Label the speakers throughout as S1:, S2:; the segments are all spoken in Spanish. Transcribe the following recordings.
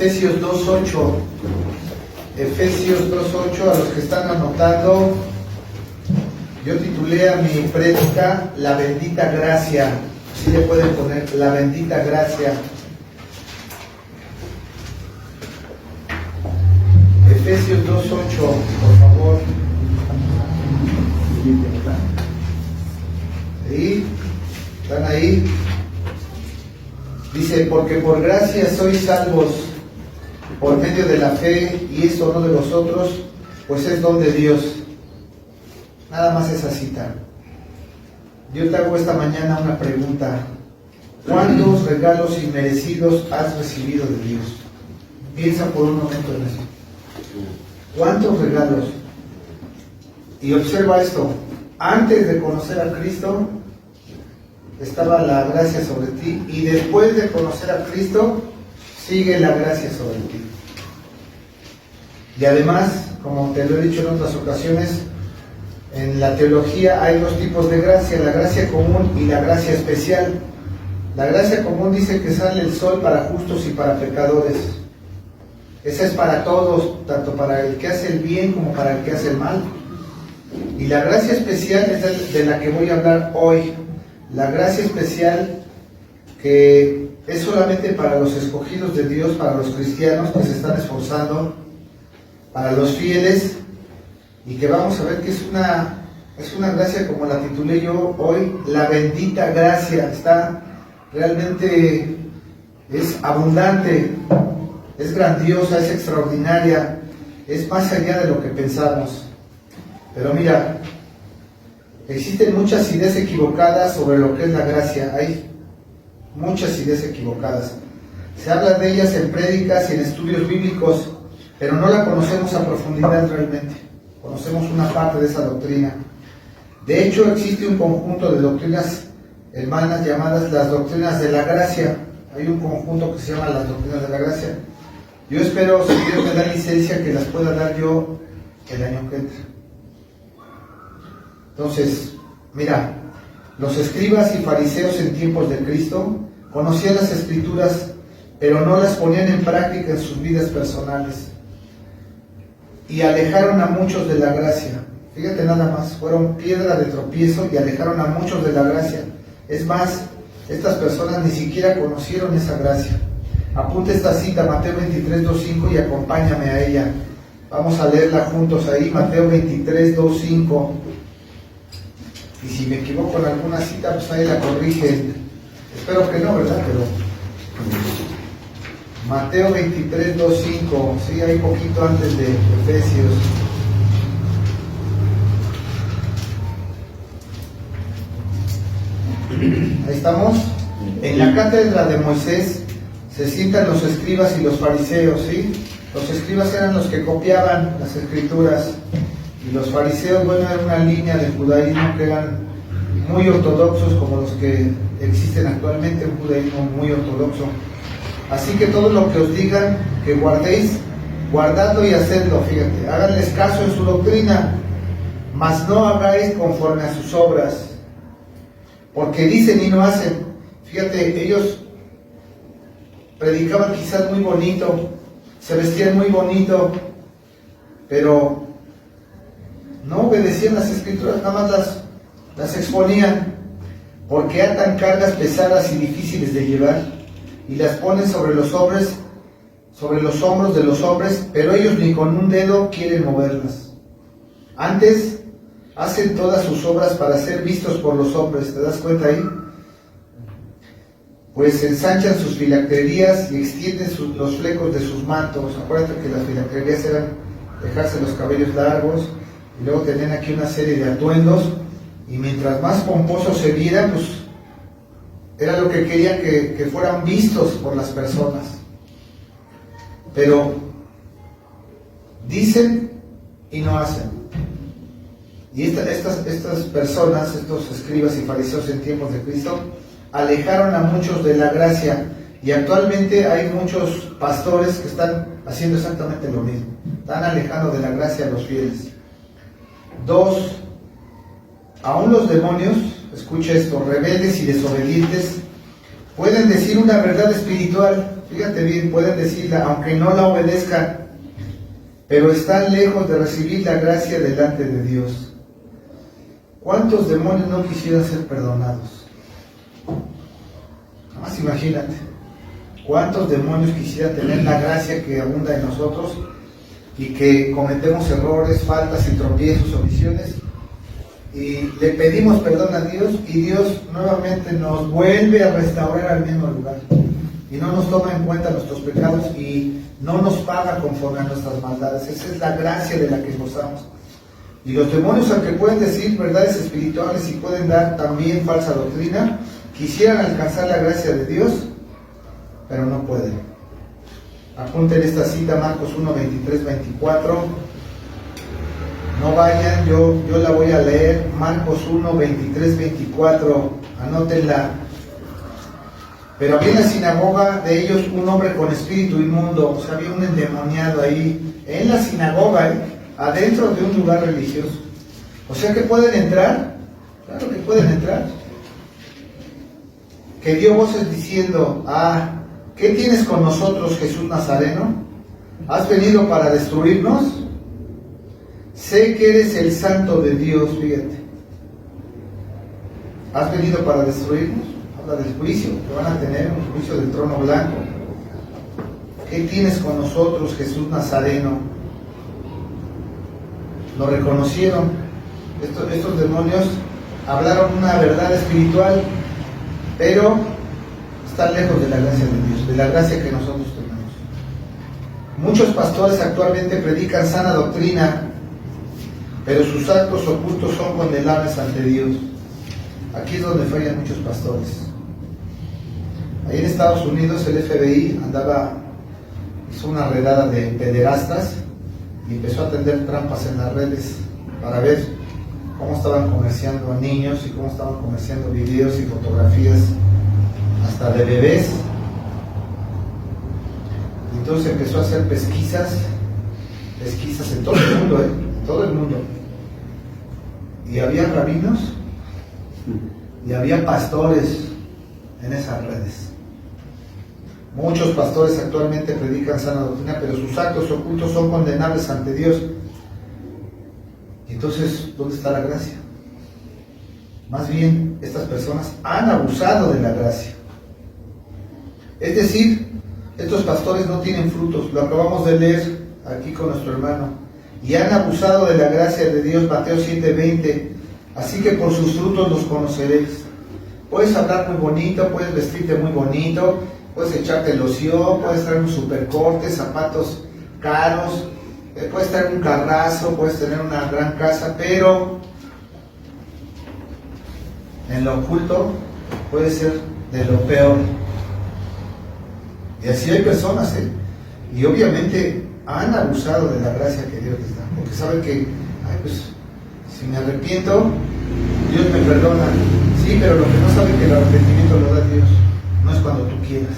S1: Efesios 2:8. Efesios 2:8, a los que están anotando, yo titulé a mi prédica La bendita gracia. Así le pueden poner, La bendita gracia. Efesios 2:8, por favor. ¿Sí? ¿Están ahí? Dice, porque por gracia sois salvos por medio de la fe, y esto no de vosotros, pues es don de Dios. Nada más esa cita. Yo te hago esta mañana una pregunta. ¿Cuántos regalos inmerecidos has recibido de Dios? Piensa por un momento en eso. ¿Cuántos regalos? Y observa esto. Antes de conocer a Cristo estaba la gracia sobre ti, y después de conocer a Cristo sigue la gracia sobre ti. Y además, como te lo he dicho en otras ocasiones, en la teología hay dos tipos de gracia: la gracia común y la gracia especial. La gracia común dice que sale el sol para justos y para pecadores. Esa es para todos, tanto para el que hace el bien como para el que hace el mal. Y la gracia especial es de la que voy a hablar hoy. La gracia especial, que es solamente para los escogidos de Dios, para los cristianos que se están esforzando, para los fieles, y que vamos a ver que es una gracia, como la titulé yo hoy, la bendita gracia. Está realmente, es abundante, es grandiosa, es extraordinaria, es más allá de lo que pensamos. Pero mira, existen muchas ideas equivocadas sobre lo que es la gracia. Hay muchas ideas equivocadas. Se habla de ellas en prédicas y en estudios bíblicos, pero no la conocemos a profundidad realmente. Conocemos una parte de esa doctrina. De hecho, existe un conjunto de doctrinas hermanas llamadas las doctrinas de la gracia. Hay un conjunto que se llama las doctrinas de la gracia. Yo espero, si Dios me da licencia, que las pueda dar yo el año que entra. Entonces, mira, los escribas y fariseos en tiempos de Cristo conocían las Escrituras, pero no las ponían en práctica en sus vidas personales, y alejaron a muchos de la gracia. Fíjate nada más, fueron piedra de tropiezo y alejaron a muchos de la gracia. Es más, estas personas ni siquiera conocieron esa gracia. Apunta esta cita, Mateo 23:2:5, y acompáñame a ella. Vamos a leerla juntos ahí, Mateo 23:2:5. Y si me equivoco en alguna cita, pues ahí la corrigen. Espero que no, ¿verdad? Pero Mateo 23:2:5, sí, hay poquito antes de Efesios. Ahí estamos. En la cátedra de Moisés se sientan los escribas y los fariseos, ¿sí? Los escribas eran los que copiaban las escrituras, y los fariseos, bueno, era una línea de judaísmo que eran muy ortodoxos, como los que existen actualmente, un judaísmo muy ortodoxo. Así que todo lo que os digan que guardéis, guardadlo y hacedlo. Fíjate, háganles caso en su doctrina, mas no hagáis conforme a sus obras, porque dicen y no hacen. Fíjate, ellos predicaban quizás muy bonito, se vestían muy bonito, pero no obedecían las escrituras, nada más las exponían, porque atan cargas pesadas y difíciles de llevar, y las ponen sobre los hombros de los hombres, pero ellos ni con un dedo quieren moverlas. Antes hacen todas sus obras para ser vistos por los hombres. ¿Te das cuenta ahí? Pues ensanchan sus filacterías y extienden los flecos de sus mantos. Acuérdate que las filacterías eran dejarse los cabellos largos, y luego tenían aquí una serie de atuendos, y mientras más pomposos se vieran, pues era lo que querían, que fueran vistos por las personas. Pero dicen y no hacen. Y estas personas, estos escribas y fariseos en tiempos de Cristo, alejaron a muchos de la gracia, y actualmente hay muchos pastores que están haciendo exactamente lo mismo. Están alejando de la gracia a los fieles. 2. Aún los demonios, escucha esto, rebeldes y desobedientes, pueden decir una verdad espiritual, fíjate bien, pueden decirla, aunque no la obedezcan, pero están lejos de recibir la gracia delante de Dios. ¿Cuántos demonios no quisieran ser perdonados? Nada más imagínate. ¿Cuántos demonios quisieran tener la gracia que abunda en nosotros y que cometemos errores, faltas y tropiezos o visiones? Y le pedimos perdón a Dios y Dios nuevamente nos vuelve a restaurar al mismo lugar. Y no nos toma en cuenta nuestros pecados y no nos paga conforme a nuestras maldades. Esa es la gracia de la que gozamos. Y los demonios, aunque pueden decir verdades espirituales y pueden dar también falsa doctrina, quisieran alcanzar la gracia de Dios, pero no pueden. Apunten esta cita, Marcos 1, 23, 24. No vayan, yo la voy a leer. Marcos 1, 23, 24. Anótenla. Pero había en la sinagoga de ellos un hombre con espíritu inmundo. O sea, había un endemoniado ahí, en la sinagoga, adentro de un lugar religioso. O sea que pueden entrar. Claro que pueden entrar. Que dio voces diciendo: ¿qué tienes con nosotros, Jesús Nazareno? ¿Has venido para destruirnos? Sé que eres el Santo de Dios, fíjate. ¿Has venido para destruirnos? Habla del juicio que van a tener, un juicio del trono blanco. ¿Qué tienes con nosotros, Jesús Nazareno? Lo reconocieron. Estos demonios hablaron una verdad espiritual, pero están lejos de la gracia de Dios, de la gracia que nosotros tenemos. Muchos pastores actualmente predican sana doctrina, pero sus actos ocultos son condenables ante Dios. Aquí es donde fallan muchos pastores. Ahí en Estados Unidos el FBI hizo una redada de pederastas y empezó a tender trampas en las redes para ver cómo estaban comerciando a niños y cómo estaban comerciando videos y fotografías hasta de bebés. Y entonces empezó a hacer pesquisas en todo el mundo, en todo el mundo. Y había rabinos y había pastores en esas redes. Muchos pastores actualmente predican sana doctrina, pero sus actos ocultos son condenables ante Dios. Y entonces, ¿dónde está la gracia? Más bien, estas personas han abusado de la gracia. Es decir, estos pastores no tienen frutos, lo acabamos de leer aquí con nuestro hermano, y han abusado de la gracia de Dios, Mateo 7:20, así que por sus frutos los conoceréis. Puedes hablar muy bonito, puedes vestirte muy bonito, puedes echarte loción, puedes traer un supercorte, zapatos caros, puedes traer un carrazo, puedes tener una gran casa, pero en lo oculto puede ser de lo peor. Y así hay personas, y obviamente han abusado de la gracia que Dios les da, porque saben que, pues, si me arrepiento, Dios me perdona. Sí, pero lo que no saben que el arrepentimiento lo da Dios, no es cuando tú quieras.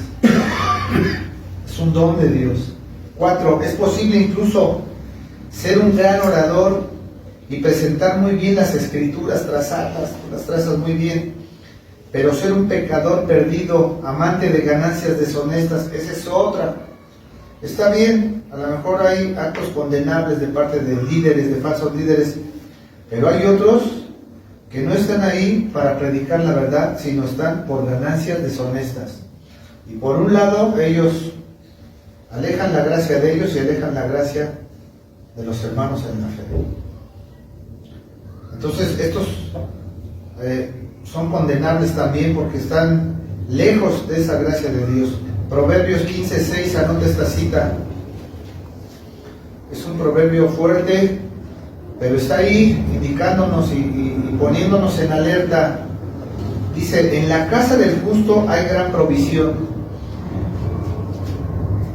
S1: Es un don de Dios. 4. Es posible incluso ser un gran orador y presentar muy bien las escrituras trazadas, las trazas muy bien, pero ser un pecador perdido, amante de ganancias deshonestas, esa es otra. Está bien, a lo mejor hay actos condenables de parte de líderes, de falsos líderes, pero hay otros que no están ahí para predicar la verdad, sino están por ganancias deshonestas. Y por un lado, ellos alejan la gracia de ellos y alejan la gracia de los hermanos en la fe. Entonces, estos son condenables también porque están lejos de esa gracia de Dios. Proverbios 15:6, anota esta cita. Es un proverbio fuerte, pero está ahí indicándonos y poniéndonos en alerta. Dice: en la casa del justo hay gran provisión.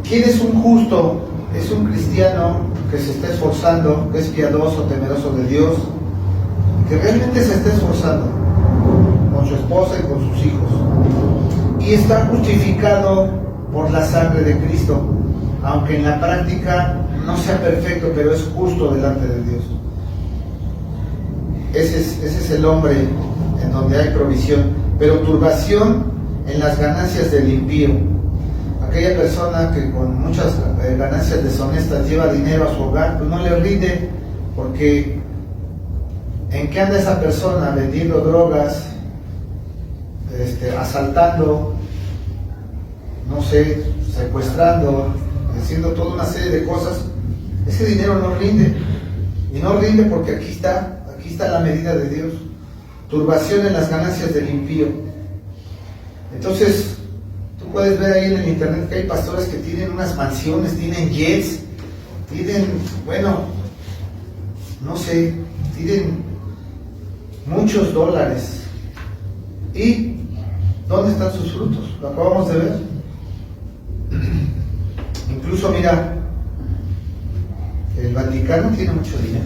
S1: ¿Quién es un justo? Es un cristiano que se está esforzando, que es piadoso, temeroso de Dios, que realmente se está esforzando con su esposa y con sus hijos, y está justificado por la sangre de Cristo, aunque en la práctica no sea perfecto, pero es justo delante de Dios. Ese es el hombre en donde hay provisión, pero turbación en las ganancias del impío. aquella persona que con muchas ganancias deshonestas lleva dinero a su hogar, pues no le rinde, porque ¿en qué anda esa persona? Vendiendo drogas, asaltando, no sé, secuestrando, haciendo toda una serie de cosas. Ese dinero no rinde, y no rinde porque aquí está la medida de Dios. Turbación en las ganancias del impío. Entonces, tú puedes ver ahí en el internet que hay pastores que tienen unas mansiones, tienen jets, tienen, bueno, no sé, tienen muchos dólares. ¿Y dónde están sus frutos? Lo acabamos de ver. Incluso, mira, el Vaticano tiene mucho dinero.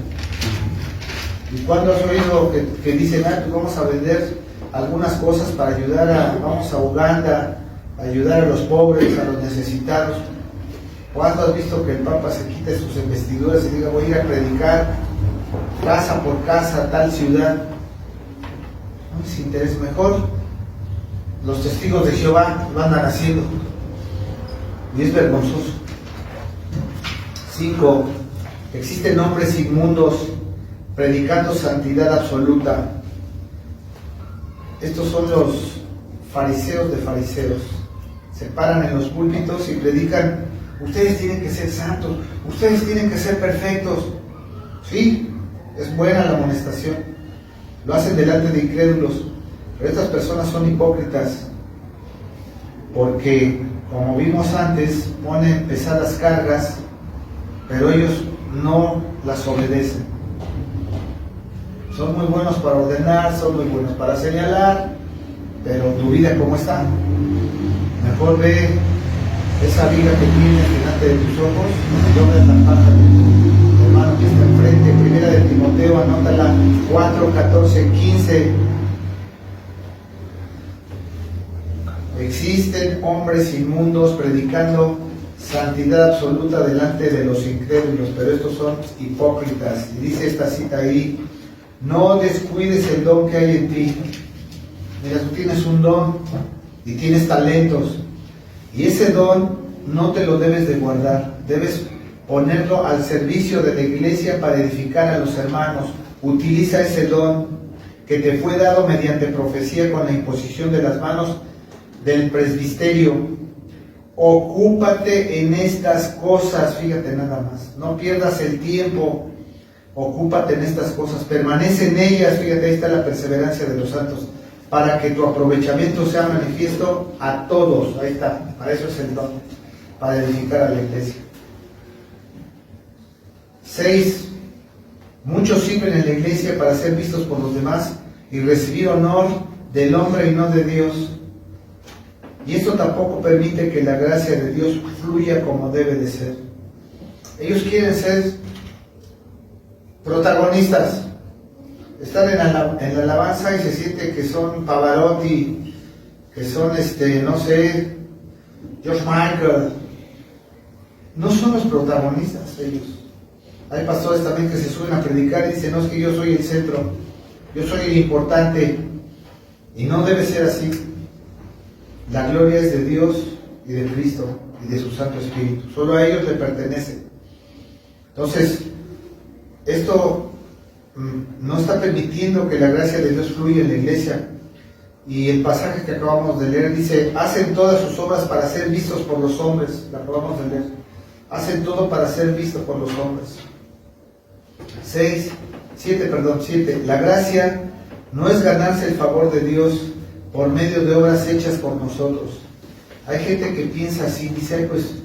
S1: ¿Y cuándo has oído que dicen, pues vamos a vender algunas cosas para ayudar vamos a Uganda, a ayudar a los pobres, a los necesitados? ¿Cuándo has visto que el Papa se quite sus vestiduras y diga, voy a ir a predicar casa por casa a tal ciudad? No les interesa. Mejor los testigos de Jehová lo andan haciendo, y es vergonzoso. 5. Existen hombres inmundos predicando santidad absoluta. Estos son los fariseos de fariseos. Se paran en los púlpitos y predican, ustedes tienen que ser santos, ustedes tienen que ser perfectos. Sí, es buena la amonestación. Lo hacen delante de incrédulos, pero estas personas son hipócritas, porque, como vimos antes, ponen pesadas cargas, pero ellos no las obedecen. Son muy buenos para ordenar, son muy buenos para señalar, pero tu vida ¿cómo está? Mejor ve esa viga que tienes delante de tus ojos, no veas la paja de tu hermano que está enfrente. Primera de Timoteo, anótala, 4, 14, 15. Existen hombres inmundos predicando santidad absoluta delante de los incrédulos, pero estos son hipócritas. Y dice esta cita ahí, no descuides el don que hay en ti. Mira, tú tienes un don y tienes talentos, y ese don no te lo debes de guardar, debes ponerlo al servicio de la iglesia para edificar a los hermanos. Utiliza ese don que te fue dado mediante profecía con la imposición de las manos del presbiterio. Ocúpate en estas cosas, fíjate nada más, no pierdas el tiempo, ocúpate en estas cosas, permanece en ellas, fíjate, ahí está la perseverancia de los santos, para que tu aprovechamiento sea manifiesto a todos. Ahí está, para eso es el don, para edificar a la iglesia. 6. Muchos sirven en la iglesia para ser vistos por los demás y recibir honor del hombre y no de Dios. Y esto tampoco permite que la gracia de Dios fluya como debe de ser. Ellos quieren ser protagonistas. Están en la alabanza y se siente que son Pavarotti, que son, no sé, George Michael. No son los protagonistas ellos. Hay pastores también que se suben a predicar y dicen, no, es que yo soy el centro, yo soy el importante. Y no debe ser así. La gloria es de Dios y de Cristo y de su Santo Espíritu. Solo a ellos le pertenece. Entonces, esto no está permitiendo que la gracia de Dios fluya en la iglesia. Y el pasaje que acabamos de leer dice, hacen todas sus obras para ser vistos por los hombres. La acabamos de leer. Hacen todo para ser vistos por los hombres. 7. La gracia no es ganarse el favor de Dios por medio de obras hechas por nosotros. Hay gente que piensa así, dice, pues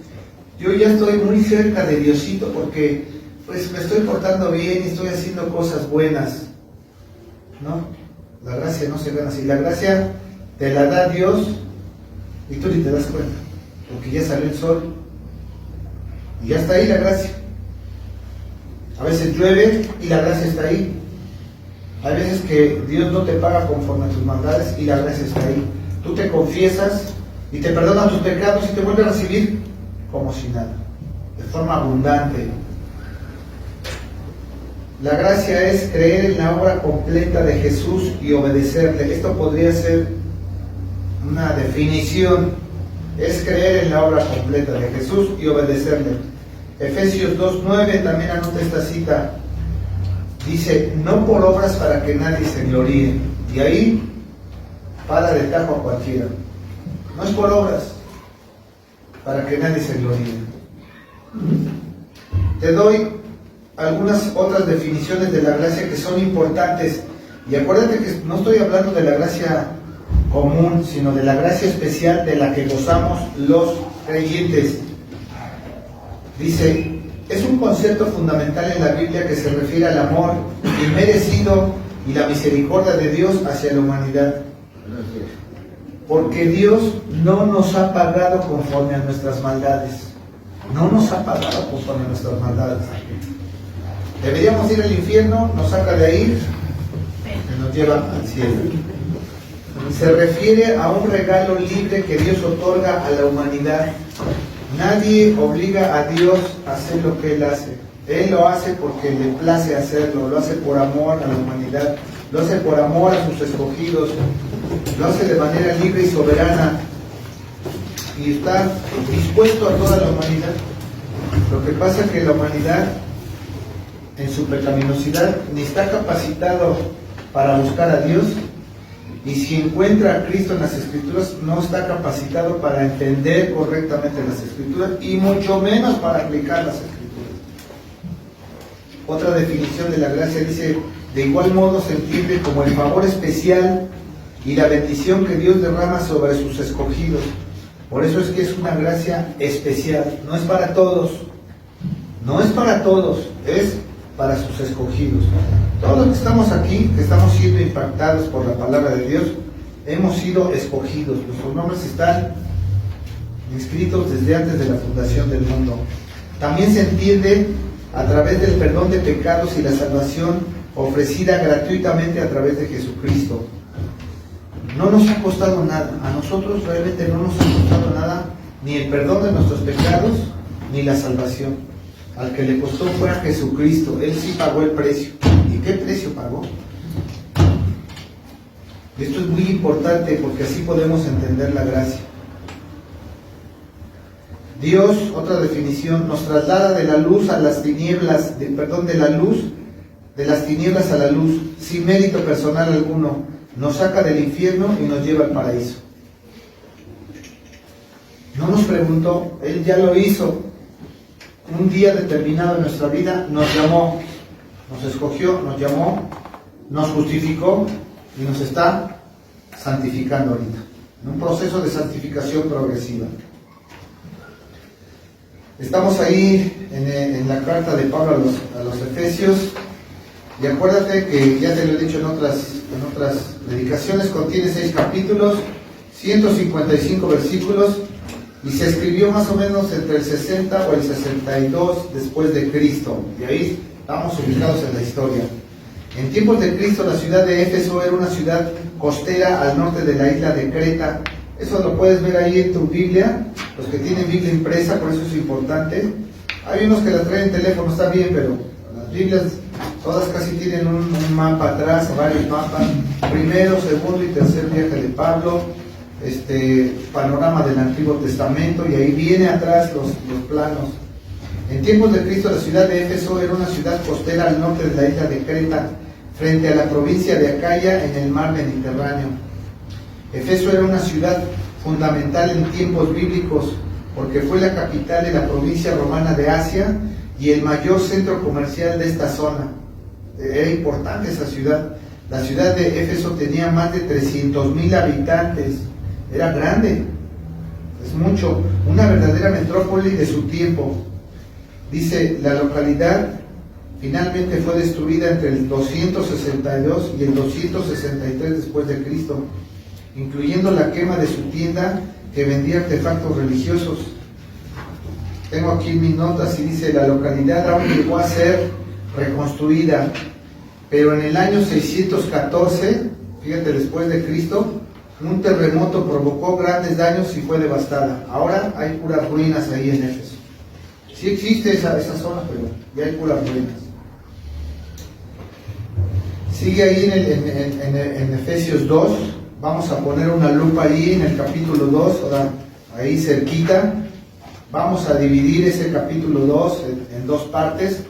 S1: yo ya estoy muy cerca de Diosito porque pues me estoy portando bien y estoy haciendo cosas buenas. No, la gracia no se gana así. La gracia te la da Dios y tú ni te das cuenta, porque ya salió el sol y ya está ahí la gracia. A veces llueve y la gracia está ahí. Hay veces que Dios no te paga conforme a tus maldades y la gracia está ahí. Tú te confiesas y te perdonan tus pecados y te vuelve a recibir como si nada, de forma abundante. La gracia es creer en la obra completa de Jesús y obedecerle. Esto podría ser una definición es creer en la obra completa de Jesús y obedecerle. Efesios 2:9 también anota esta cita. Dice, no por obras para que nadie se gloríe. Y ahí para de tajo a cualquiera. No es por obras para que nadie se gloríe. Te doy algunas otras definiciones de la gracia que son importantes. Y acuérdate que no estoy hablando de la gracia común, sino de la gracia especial de la que gozamos los creyentes. Dice, es un concepto fundamental en la Biblia que se refiere al amor inmerecido y la misericordia de Dios hacia la humanidad. Porque Dios no nos ha pagado conforme a nuestras maldades. No nos ha pagado conforme a nuestras maldades. Deberíamos ir al infierno, nos saca de ahí y nos lleva al cielo. Se refiere a un regalo libre que Dios otorga a la humanidad. Nadie obliga a Dios a hacer lo que Él hace. Él lo hace porque le place hacerlo, lo hace por amor a la humanidad, lo hace por amor a sus escogidos, lo hace de manera libre y soberana y está dispuesto a toda la humanidad. Lo que pasa es que la humanidad en su pecaminosidad ni está capacitado para buscar a Dios, y si encuentra a Cristo en las Escrituras, no está capacitado para entender correctamente las Escrituras y mucho menos para aplicar las Escrituras. Otra definición de la gracia dice, de igual modo se entiende como el favor especial y la bendición que Dios derrama sobre sus escogidos. Por eso es que es una gracia especial, no es para todos, no es para todos, es para sus escogidos. Todos los que estamos aquí, que estamos siendo impactados por la palabra de Dios, hemos sido escogidos. Nuestros nombres están inscritos desde antes de la fundación del mundo. También se entiende a través del perdón de pecados y la salvación ofrecida gratuitamente a través de Jesucristo. No nos ha costado nada, a nosotros realmente no nos ha costado nada, ni el perdón de nuestros pecados, ni la salvación. Al que le costó fue a Jesucristo. Él sí pagó el precio. ¿Y qué precio pagó? Esto es muy importante porque así podemos entender la gracia. Dios, otra definición, nos traslada de la luz a las tinieblas, de las tinieblas a la luz, sin mérito personal alguno. Nos saca del infierno y nos lleva al paraíso. No nos preguntó, Él ya lo hizo. Un día determinado en nuestra vida nos llamó, nos escogió, nos llamó, nos justificó y nos está santificando ahorita, en un proceso de santificación progresiva. Estamos ahí en la carta de Pablo a los Efesios, y acuérdate que ya te lo he dicho en otras predicaciones, contiene 6 capítulos, 155 versículos, y se escribió más o menos entre el 60 o el 62 después de Cristo. Y ahí estamos ubicados en la historia. En tiempos de Cristo, la ciudad de Éfeso era una ciudad costera al norte de la isla de Creta. Eso lo puedes ver ahí en tu Biblia. Los que tienen Biblia impresa, por eso es importante. Hay unos que la traen en teléfono, está bien, pero las Biblias todas casi tienen un mapa atrás, varios mapas. Primero, segundo y tercer viaje de Pablo. Panorama del Antiguo Testamento, y ahí viene atrás los planos. En tiempos de Cristo, la ciudad de Éfeso era una ciudad costera al norte de la isla de Creta, frente a la provincia de Acaya en el mar Mediterráneo. Éfeso era una ciudad fundamental en tiempos bíblicos porque fue la capital de la provincia romana de Asia y el mayor centro comercial de esta zona. Era importante esa ciudad. La ciudad de Éfeso tenía más de 300,000 habitantes. Era grande, es mucho, una verdadera metrópoli de su tiempo. Dice, la localidad finalmente fue destruida entre el 262 y el 263 después de Cristo, incluyendo la quema de su tienda que vendía artefactos religiosos. Tengo aquí mis notas y dice, la localidad aún llegó a ser reconstruida, pero en el año 614, fíjate, después de Cristo, un terremoto provocó grandes daños y fue devastada. Ahora hay puras ruinas ahí en Éfeso. Sí existe esa zona, pero ya hay puras ruinas. Sigue ahí en Efesios 2. Vamos a poner una lupa ahí en el capítulo 2. Ahora ahí cerquita. Vamos a dividir ese capítulo 2 en dos partes.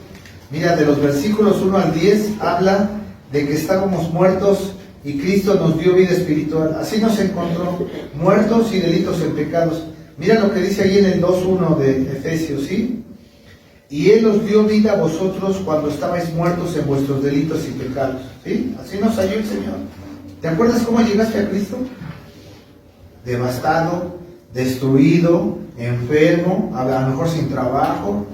S1: Mira, de los versículos 1 al 10 habla de que estábamos muertos y Cristo nos dio vida espiritual. Así nos encontró, muertos y delitos en pecados. Mira lo que dice ahí en el 2:1 de Efesios, ¿sí? Y Él os dio vida a vosotros cuando estabais muertos en vuestros delitos y pecados, ¿sí? Así nos halló el Señor. ¿Te acuerdas cómo llegaste a Cristo? Devastado, destruido, enfermo, a lo mejor sin trabajo,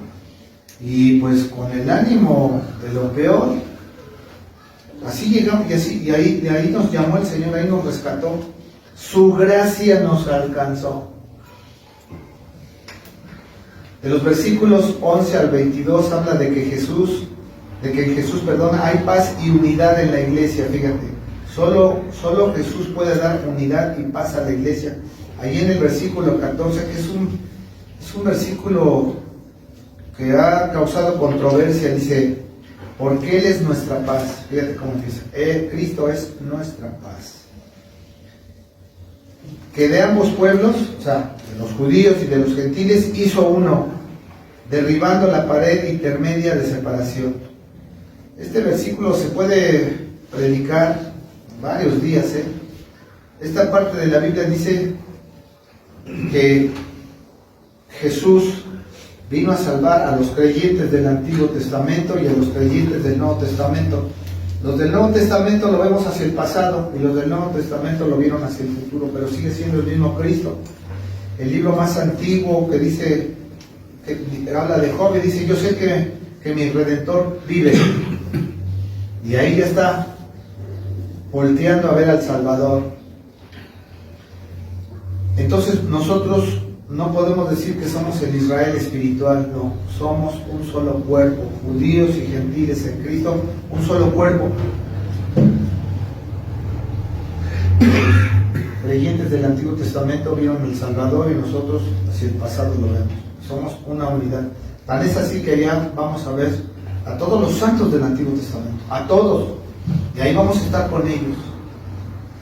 S1: y pues con el ánimo de lo peor. Así llegamos, y ahí nos llamó el Señor, ahí nos rescató. Su gracia nos alcanzó. De los versículos 11 al 22 habla de que en Jesús, hay paz y unidad en la iglesia. Fíjate, solo Jesús puede dar unidad y paz a la iglesia. Ahí en el versículo 14, que es un versículo que ha causado controversia, dice, porque Él es nuestra paz. Fíjate cómo dice, Cristo es nuestra paz. Que de ambos pueblos, o sea, de los judíos y de los gentiles, hizo uno, derribando la pared intermedia de separación. Este versículo se puede predicar varios días. Esta parte de la Biblia dice que Jesús vino a salvar a los creyentes del Antiguo Testamento y a los creyentes del Nuevo Testamento. Los del Nuevo Testamento lo vemos hacia el pasado y los del Nuevo Testamento lo vieron hacia el futuro, pero sigue siendo el mismo Cristo. El libro más antiguo que dice, que habla de Job, dice, yo sé que mi Redentor vive. Y ahí ya está volteando a ver al Salvador. Entonces nosotros no podemos decir que somos el Israel espiritual, no, somos un solo cuerpo, judíos y gentiles en Cristo, un solo cuerpo. Creyentes del Antiguo Testamento vieron el Salvador y nosotros hacia el pasado lo vemos. Somos una unidad. Tan es así que ya vamos a ver a todos los santos del Antiguo Testamento, a todos, y ahí vamos a estar con ellos.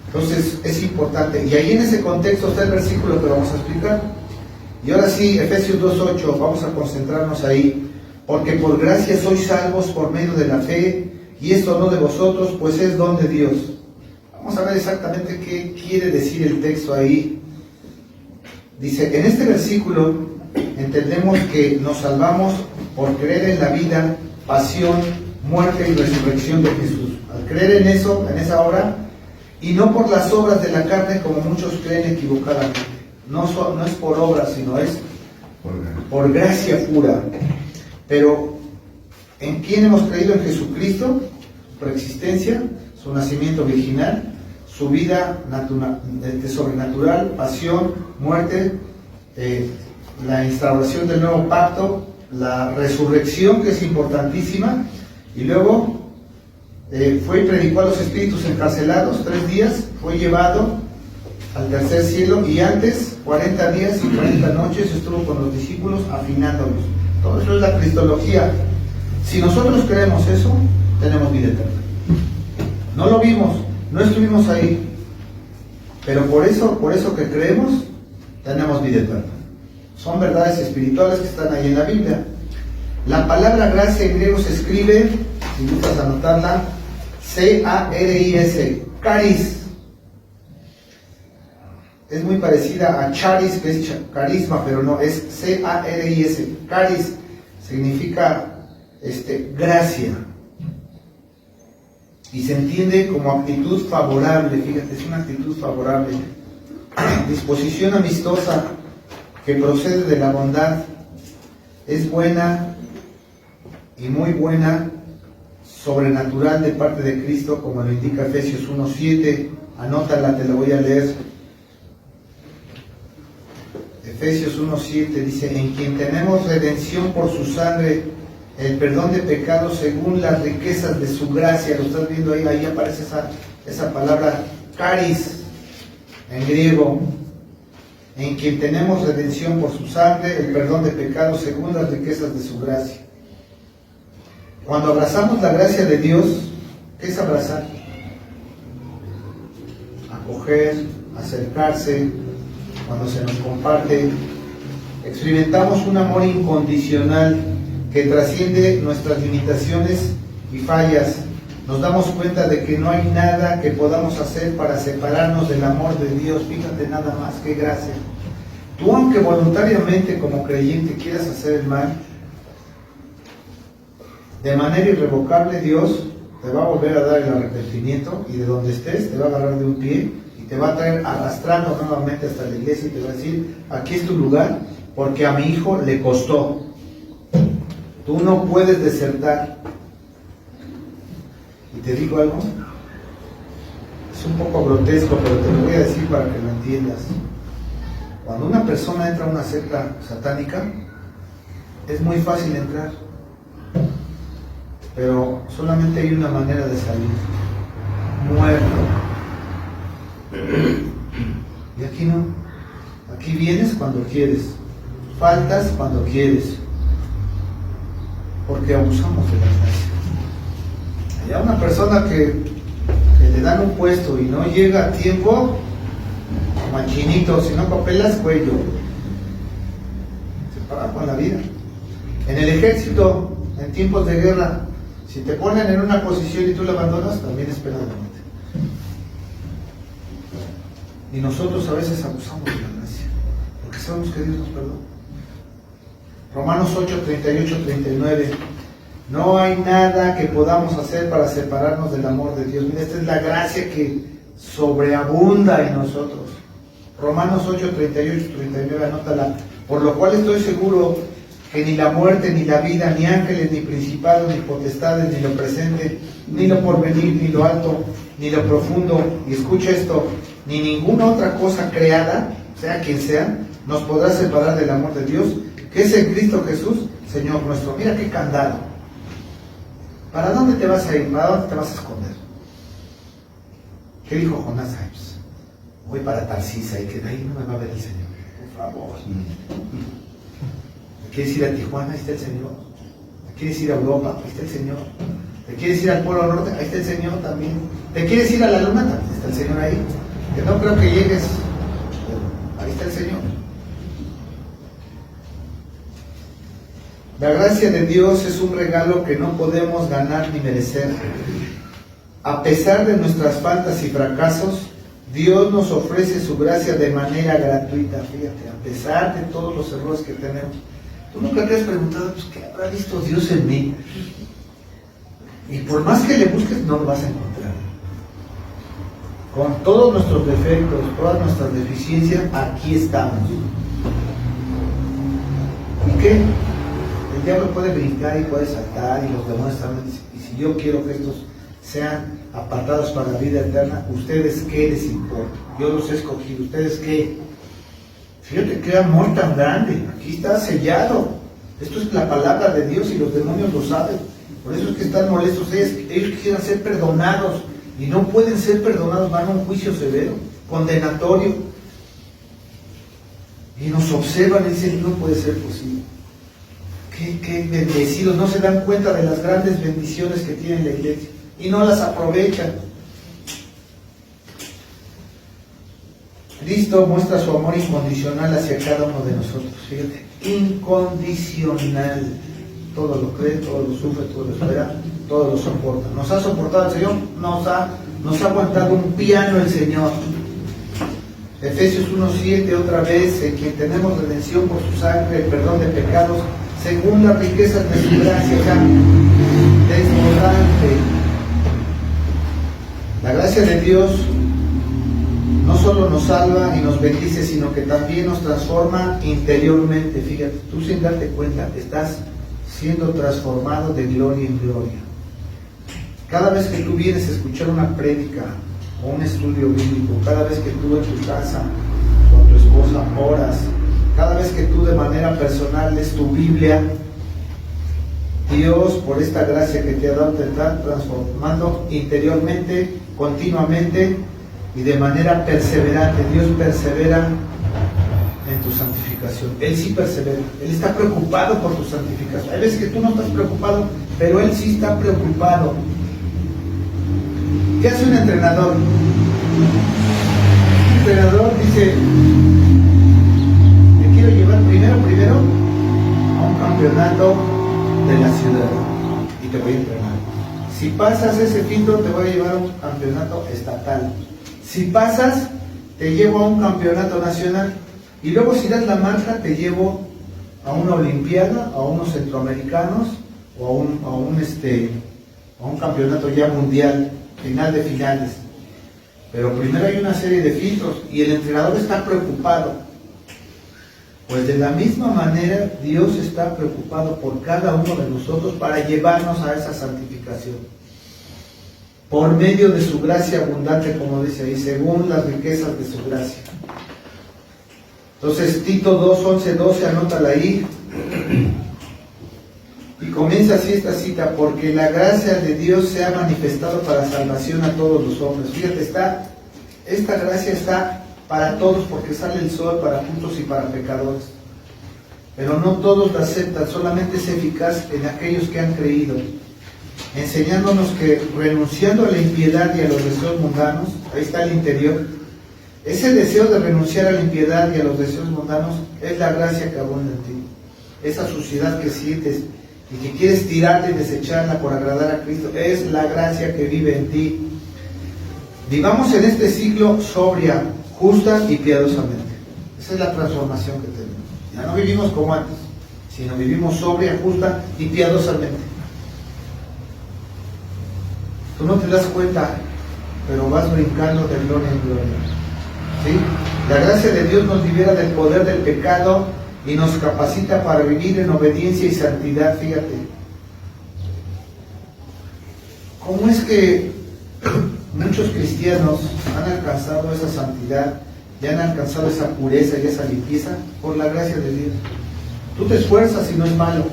S1: Entonces es importante, y ahí en ese contexto está el versículo que vamos a explicar. Y ahora sí, Efesios 2:8, vamos a concentrarnos ahí. Porque por gracia sois salvos por medio de la fe, y esto no de vosotros, pues es don de Dios. Vamos a ver exactamente qué quiere decir el texto ahí. Dice, en este versículo entendemos que nos salvamos por creer en la vida, pasión, muerte y resurrección de Jesús. Al creer en eso, en esa obra, y no por las obras de la carne como muchos creen equivocadamente. No es por obras, sino es por gracia pura. Pero ¿en quién hemos creído? En Jesucristo, su preexistencia, su nacimiento virginal, su vida sobrenatural, pasión, muerte, la instauración del nuevo pacto, la resurrección, que es importantísima, y luego fue y predicó a los espíritus encarcelados 3 días, fue llevado al tercer cielo, y antes 40 días y 40 noches estuvo con los discípulos afinándolos. Todo eso es la cristología. Si nosotros creemos eso, tenemos vida eterna. No lo vimos, no estuvimos ahí, pero por eso que creemos, tenemos vida eterna. Son verdades espirituales que están ahí en la Biblia. La palabra gracia en griego se escribe, si gustas anotarla, C-A-R-I-S, caris. Es muy parecida a charis, que es carisma, pero no, es C-A-R-I-S. Caris significa gracia. Y se entiende como actitud favorable, fíjate, es una actitud favorable. Disposición amistosa que procede de la bondad, es buena y muy buena, sobrenatural de parte de Cristo, como lo indica Efesios 1:7. Anótala, te la voy a leer. Efesios 1:7 dice, en quien tenemos redención por su sangre, el perdón de pecados según las riquezas de su gracia. Lo estás viendo ahí, ahí aparece esa palabra caris en griego. En quien tenemos redención por su sangre, el perdón de pecados según las riquezas de su gracia. Cuando abrazamos la gracia de Dios, ¿qué es abrazar? Acoger, acercarse, cuando se nos comparte, experimentamos un amor incondicional que trasciende nuestras limitaciones y fallas. Nos damos cuenta de que no hay nada que podamos hacer para separarnos del amor de Dios. Fíjate nada más, qué gracia. Tú, aunque voluntariamente como creyente quieras hacer el mal, de manera irrevocable Dios te va a volver a dar el arrepentimiento y de donde estés te va a agarrar de un pie y te va a traer arrastrando nuevamente hasta la iglesia y te va a decir, aquí es tu lugar porque a mi hijo le costó. Tú no puedes desertar. Y te digo algo, es un poco grotesco, pero te lo voy a decir para que lo entiendas. Cuando una persona entra a una secta satánica, es muy fácil entrar, pero solamente hay una manera de salir: muerto. Y aquí no. Aquí vienes cuando quieres, faltas cuando quieres, porque abusamos de la gracia. Hay una persona que le dan un puesto y no llega a tiempo, manchinito, si no papelas, cuello. Se para con la vida. En el ejército, en tiempos de guerra, si te ponen en una posición y tú la abandonas, también es pena de muerte. Y nosotros a veces abusamos de la gracia, porque sabemos que Dios nos perdona. Romanos 8, 38, 39. No hay nada que podamos hacer para separarnos del amor de Dios. Mira, esta es la gracia que sobreabunda en nosotros. Romanos 8, 38, 39, anótala. Por lo cual estoy seguro que ni la muerte, ni la vida, ni ángeles, ni principados, ni potestades, ni lo presente, ni lo porvenir, ni lo alto, ni lo profundo, y escucha esto, ni ninguna otra cosa creada, sea quien sea, nos podrá separar del amor de Dios, que es en Cristo Jesús, Señor nuestro. Mira qué candado. ¿Para dónde te vas a ir? ¿Para dónde te vas a esconder? ¿Qué dijo Jonás? Ay, pues, voy para Tarsis, y que de ahí no me va a ver el Señor. Por favor. ¿Te quieres ir a Tijuana? Ahí está el Señor. ¿Te quieres ir a Europa? Ahí está el Señor. ¿Te quieres ir al Polo Norte? Ahí está el Señor también. ¿Te quieres ir a la Luna? También está el Señor ahí. Que no creo que llegues. Ahí está el Señor. La gracia de Dios es un regalo que no podemos ganar ni merecer. A pesar de nuestras faltas y fracasos, Dios nos ofrece su gracia de manera gratuita. Fíjate, a pesar de todos los errores que tenemos. ¿Tú nunca te has preguntado, pues, qué habrá visto Dios en mí? Y por más que le busques, no lo vas a encontrar. Con todos nuestros defectos, todas nuestras deficiencias, aquí estamos. ¿Y qué? El diablo puede brincar y puede saltar y los demonios también. Y si yo quiero que estos sean apartados para la vida eterna, ¿ustedes qué les importa? Yo los he escogido. ¿Ustedes qué? Fíjate qué amor tan grande. Aquí está sellado. Esto es la palabra de Dios y los demonios lo saben. Por eso es que están molestos. Ellos quisieran ser perdonados y no pueden ser perdonados. Van a un juicio severo, condenatorio. Y nos observan y dicen, no puede ser posible. Qué bendecidos, no se dan cuenta de las grandes bendiciones que tiene la iglesia y no las aprovechan. Cristo muestra su amor incondicional hacia cada uno de nosotros. Fíjate, incondicional. Todo lo cree, todo lo sufre, todo lo espera, todo lo soporta. ¿Nos ha soportado el Señor? Nos ha aguantado un piano el Señor. Efesios 1:7, otra vez, en quien tenemos redención por su sangre, el perdón de pecados, según las riquezas de su gracia, desbordante. La gracia de Dios no solo nos salva y nos bendice, sino que también nos transforma interiormente. Fíjate, tú sin darte cuenta estás siendo transformado de gloria en gloria. Cada vez que tú vienes a escuchar una prédica o un estudio bíblico, cada vez que tú en tu casa con tu esposa oras, cada vez que tú de manera personal lees tu Biblia, Dios, por esta gracia que te ha dado, te está transformando interiormente, continuamente y de manera perseverante. Dios persevera en tu santificación. Él sí persevera. Él está preocupado por tu santificación. Hay veces que tú no estás preocupado, pero Él sí está preocupado. ¿Qué hace un entrenador? Un entrenador dice, primero a un campeonato de la ciudad y te voy a entrenar. Si pasas ese filtro, te voy a llevar a un campeonato estatal. Si pasas, te llevo a un campeonato nacional. Y luego si das la marca, te llevo a una olimpiada, a unos centroamericanos o a un campeonato ya mundial, final de finales. Pero primero hay una serie de filtros y el entrenador está preocupado. Pues de la misma manera Dios está preocupado por cada uno de nosotros para llevarnos a esa santificación. Por medio de su gracia abundante, como dice ahí, según las riquezas de su gracia. Entonces Tito 2, 11, 12, anótala ahí. Y comienza así esta cita: porque la gracia de Dios se ha manifestado para salvación a todos los hombres. Fíjate, esta gracia está para todos, porque sale el sol para justos y para pecadores. Pero no todos la aceptan, solamente es eficaz en aquellos que han creído, enseñándonos que renunciando a la impiedad y a los deseos mundanos, ahí está el interior, ese deseo de renunciar a la impiedad y a los deseos mundanos es la gracia que abunda en ti. Esa suciedad que sientes y que quieres tirarla y desecharla por agradar a Cristo, es la gracia que vive en ti. Vivamos en este siglo sobria, justa y piadosamente. Esa es la transformación que tenemos. Ya no vivimos como antes, sino vivimos sobria, justa y piadosamente. Tú no te das cuenta, pero vas brincando de gloria en gloria. ¿Sí? La gracia de Dios nos libera del poder del pecado y nos capacita para vivir en obediencia y santidad. Fíjate, ¿cómo es que muchos cristianos han alcanzado esa santidad y han alcanzado esa pureza y esa limpieza? Por la gracia de Dios. Tú te esfuerzas y no es malo,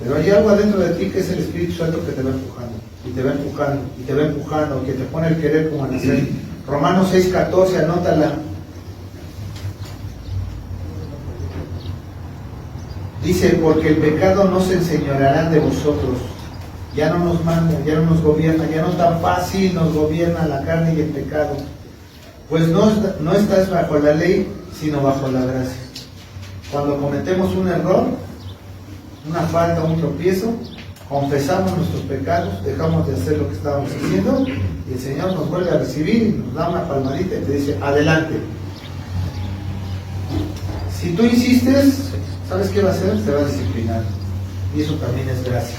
S1: pero hay algo adentro de ti que es el Espíritu Santo que te va empujando, y te va empujando, y te va empujando, que te pone el querer como el hacer. Romanos 6:14, anótala. Dice: porque el pecado no se enseñoreará de vosotros. Ya no nos manda, ya no nos gobierna, ya no tan fácil nos gobierna la carne y el pecado. Pues no estás bajo la ley, sino bajo la gracia. Cuando cometemos un error, una falta, un tropiezo, confesamos nuestros pecados, dejamos de hacer lo que estábamos haciendo, y el Señor nos vuelve a recibir y nos da una palmadita y te dice: adelante. Si tú insistes, ¿sabes qué va a hacer? Te va a disciplinar. Y eso también es gracia.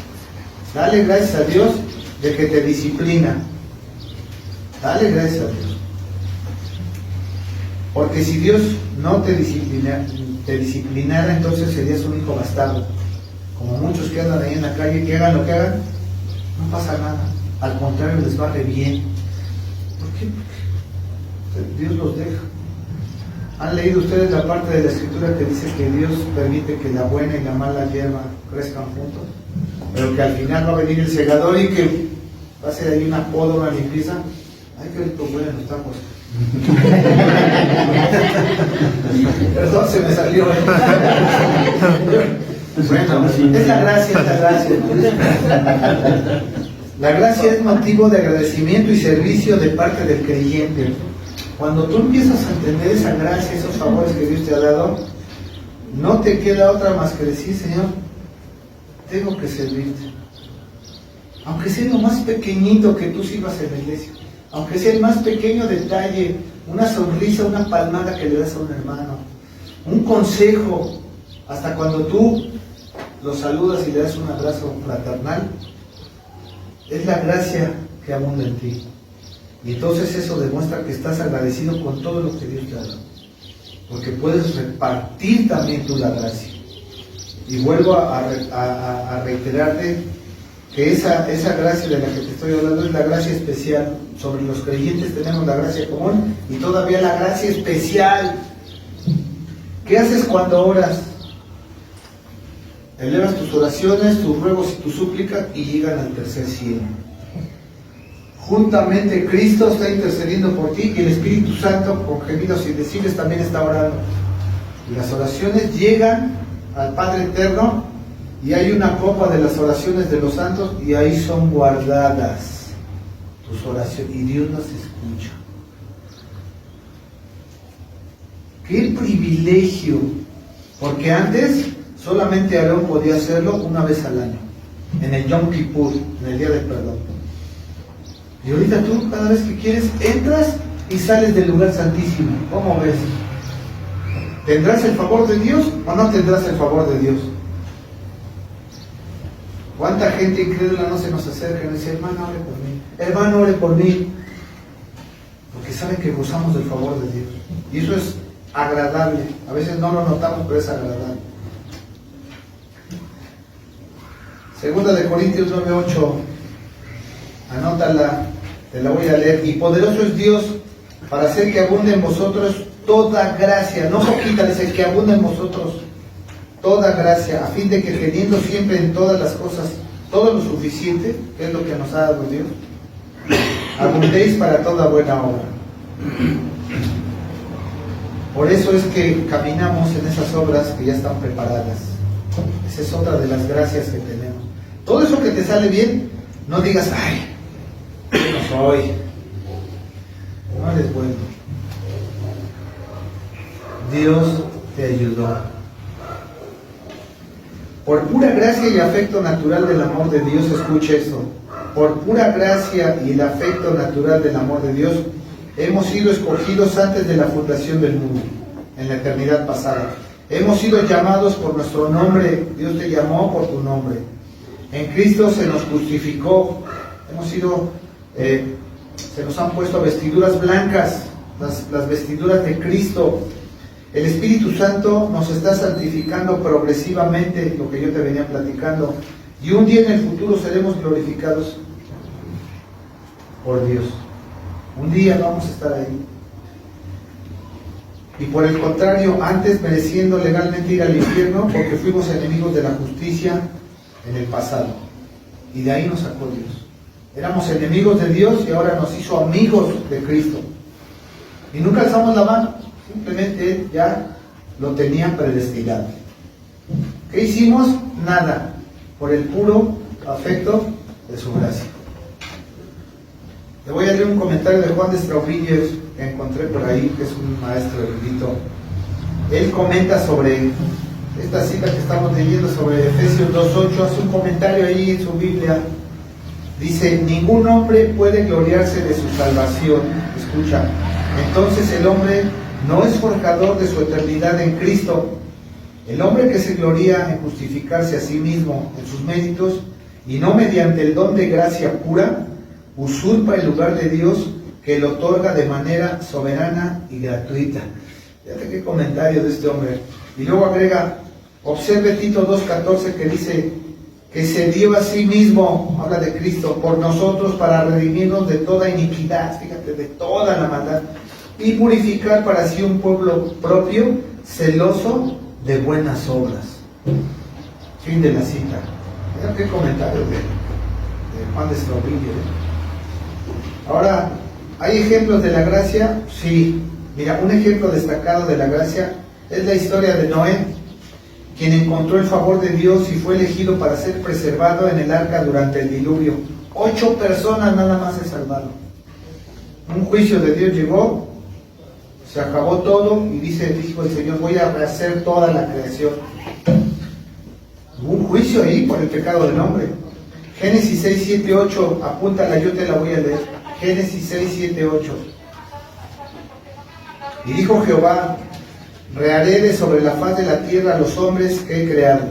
S1: Dale gracias a Dios de que te disciplina. Dale gracias a Dios. Porque si Dios no te disciplinara, entonces serías un hijo bastardo. Como muchos que andan ahí en la calle, que hagan lo que hagan, no pasa nada. Al contrario, les va re bien. ¿Por qué? Porque Dios los deja. ¿Han leído ustedes la parte de la Escritura que dice que Dios permite que la buena y la mala hierba crezcan juntos? Pero que al final va a venir el segador y que va a ser ahí una poda, una limpieza. Ay, qué rico huelen los tacos. Perdón, se me salió. Bueno, es la gracia, es la gracia. La gracia es motivo de agradecimiento y servicio de parte del creyente. Cuando tú empiezas a entender esa gracia, esos favores que Dios te ha dado, no te queda otra más que decir: Señor, tengo que servirte. Aunque sea lo más pequeñito que tú sirvas en la iglesia, aunque sea el más pequeño detalle, una sonrisa, una palmada que le das a un hermano, un consejo, hasta cuando tú lo saludas y le das un abrazo fraternal, es la gracia que abunda en ti. Y entonces eso demuestra que estás agradecido con todo lo que Dios te ha dado, porque puedes repartir también tú la gracia. Y vuelvo a reiterarte que esa gracia de la que te estoy hablando es la gracia especial. Sobre los creyentes tenemos la gracia común y todavía la gracia especial. ¿Qué haces cuando oras? Elevas tus oraciones, tus ruegos y tus súplicas y llegan al tercer cielo. Juntamente Cristo está intercediendo por ti y el Espíritu Santo con gemidos indecibles también está orando. Y las oraciones llegan al Padre Eterno y hay una copa de las oraciones de los santos y ahí son guardadas tus oraciones y Dios las escucha. ¡Qué privilegio! Porque antes solamente Aarón podía hacerlo una vez al año, en el Yom Kippur, en el Día del Perdón. Y ahorita tú, cada vez que quieres, entras y sales del lugar santísimo. ¿Cómo ves? ¿Tendrás el favor de Dios o no tendrás el favor de Dios? ¿Cuánta gente incrédula no se nos acerca y nos dice, hermano, ore por mí? Hermano, ore por mí. Porque saben que gozamos del favor de Dios. Y eso es agradable. A veces no lo notamos, pero es agradable. Segunda de Corintios 9:8. Anótala, te la voy a leer. Y poderoso es Dios para hacer que abunde en vosotros toda gracia. No poquita, dice que abunde en vosotros toda gracia, a fin de que teniendo siempre en todas las cosas todo lo suficiente, que es lo que nos ha dado Dios, abundéis para toda buena obra. Por eso es que caminamos en esas obras que ya están preparadas. Esa es otra de las gracias que tenemos. Todo eso que te sale bien, no digas, ay, yo no soy. No eres bueno. Dios te ayudó. Por pura gracia y afecto natural del amor de Dios, escuche esto. Por pura gracia y el afecto natural del amor de Dios, hemos sido escogidos antes de la fundación del mundo, en la eternidad pasada. Hemos sido llamados por nuestro nombre. Dios te llamó por tu nombre. En Cristo se nos justificó. Hemos sido, se nos han puesto vestiduras blancas, las vestiduras de Cristo. El Espíritu Santo nos está santificando progresivamente, lo que yo te venía platicando. Y un día en el futuro seremos glorificados por Dios. Un día vamos a estar ahí. Y por el contrario, antes mereciendo legalmente ir al infierno, porque fuimos enemigos de la justicia en el pasado. Y de ahí nos sacó Dios. Éramos enemigos de Dios y ahora nos hizo amigos de Cristo. Y nunca alzamos la mano. Simplemente Él ya lo tenía predestinado. ¿Qué hicimos? Nada. Por el puro afecto de su gracia. Le voy a leer un comentario de Juan de Straubingen que encontré por ahí, que es un maestro erudito. Él comenta sobre esta cita que estamos leyendo sobre Efesios 2:8, hace un comentario ahí en su Biblia. Dice, ningún hombre puede gloriarse de su salvación. Escucha, entonces el hombre no es forjador de su eternidad en Cristo. El hombre que se gloría en justificarse a sí mismo en sus méritos y no mediante el don de gracia pura, usurpa el lugar de Dios que le otorga de manera soberana y gratuita. Fíjate qué comentario de este hombre. Y luego agrega, observe Tito 2:14 que dice que se dio a sí mismo, habla de Cristo, por nosotros para redimirnos de toda iniquidad, fíjate, de toda la maldad, y purificar para sí un pueblo propio, celoso de buenas obras. Fin de la cita. Mira qué comentario de Juan de Straubingen. Ahora, ¿hay ejemplos de la gracia? Sí. Mira, un ejemplo destacado de la gracia es la historia de Noé, quien encontró el favor de Dios y fue elegido para ser preservado en el arca durante el diluvio. 8 personas nada más se salvaron. Un juicio de Dios llegó, se acabó todo y dijo el Señor, voy a rehacer toda la creación. Hubo un juicio ahí por el pecado del hombre. Génesis 6, 7, 8, apúntala, yo te la voy a leer. Génesis 6, 7, 8. Y dijo Jehová, reharé de sobre la faz de la tierra a los hombres que he creado,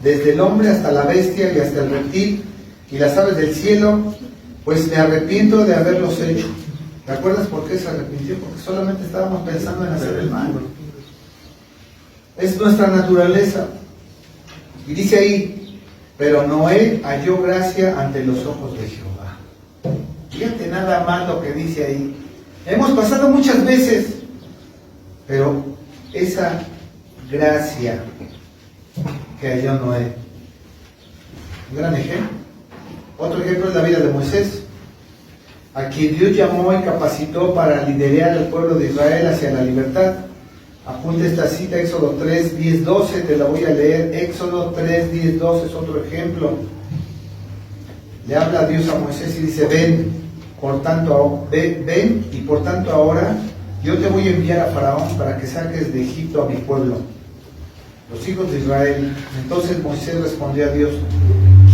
S1: desde el hombre hasta la bestia y hasta el reptil y las aves del cielo, pues me arrepiento de haberlos hecho. ¿Te acuerdas por qué se arrepintió? Porque solamente estábamos pensando en hacer el mal. Es nuestra naturaleza. Y dice ahí, pero Noé halló gracia ante los ojos de Jehová. Fíjate nada más lo que dice ahí. Hemos pasado muchas veces, pero esa gracia que halló Noé, un gran ejemplo. Otro ejemplo es la vida de Moisés, a quien Dios llamó y capacitó para liderar al pueblo de Israel hacia la libertad. Apunta esta cita, Éxodo 3, 10, 12, te la voy a leer. Éxodo 3, 10, 12 es otro ejemplo. Le habla Dios a Moisés y dice, ven y por tanto ahora yo te voy a enviar a Faraón para que saques de Egipto a mi pueblo, los hijos de Israel. Entonces Moisés respondió a Dios,